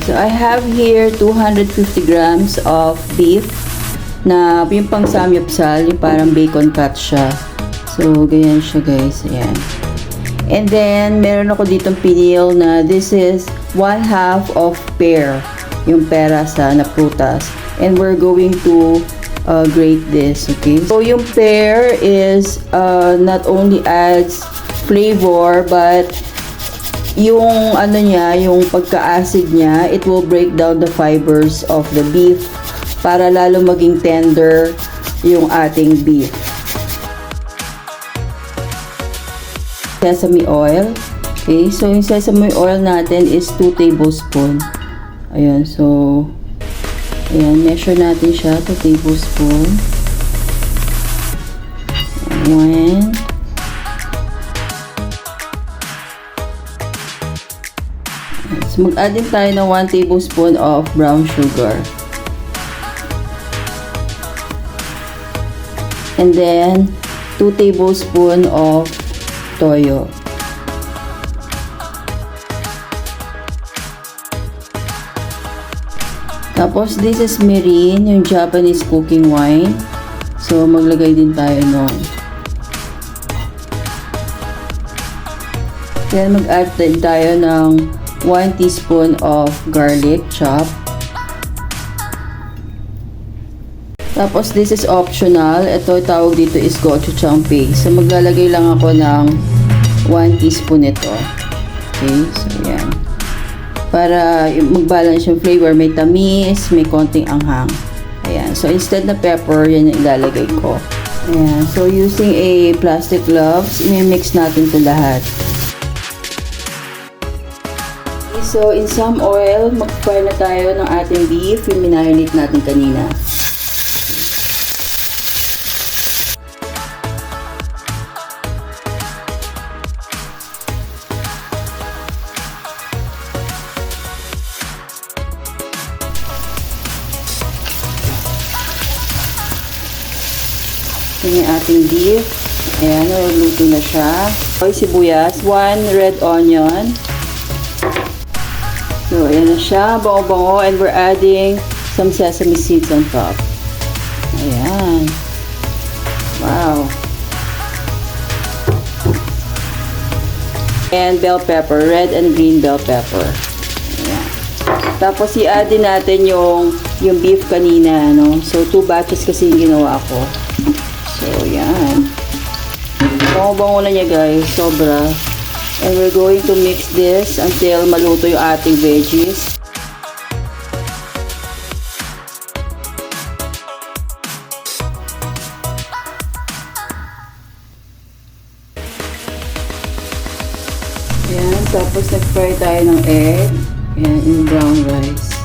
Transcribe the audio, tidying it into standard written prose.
So I have here 250 grams of beef na yung pang samyupsal, yung parang bacon cut siya. So ganyan siya guys, ayan. And then meron ako ditong pinil na this is 1/2 of pear, yung pera sa na prutas. And we're going to grate this, okay? So yung pear is not only adds flavor but yung ano niya, yung pagka-acid niya, it will break down the fibers of the beef para lalo maging tender yung ating beef. Sesame oil. Okay, so yung sesame oil natin is 2 tablespoons. Ayan, so ayan, measure natin siya, 2 tablespoons. 1. So, mag-add din tayo ng 1 tablespoon of brown sugar. And then, 2 tablespoon of toyo. Tapos, this is mirin, yung Japanese cooking wine. So, maglagay din tayo nun. Then, mag-add din tayo ng 1 teaspoon of garlic chop. Tapos, this is optional. Ito, tawag dito is gochujang paste. So, maglalagay lang ako ng 1 teaspoon ito. Okay, so yan. Para mag-balance yung flavor. May tamis, may konting anghang. Ayan. So, instead na pepper, yan yung ilalagay ko. Ayan. So, using a plastic gloves, i-mix natin ito lahat. So, in some oil, mag-fry na tayo ng ating beef, yung minarinate natin kanina. Ito yung ating beef. Ayan, naluluto na siya. Okay, sibuyas, 1 red onion. So, ayan na siya, bango-bango, and we're adding some sesame seeds on top. Ayan. Wow. And bell pepper, red and green bell pepper. Ayan. Tapos, i-add din natin yung beef kanina, no? So, 2 batches kasi yung ginawa ko. So, ayan. Bango-bango na niya, guys. Sobra. And we're going to mix this until maluto yung ating veggies. Ayan, tapos nag-fry tayo ng egg. Ayan, in brown rice.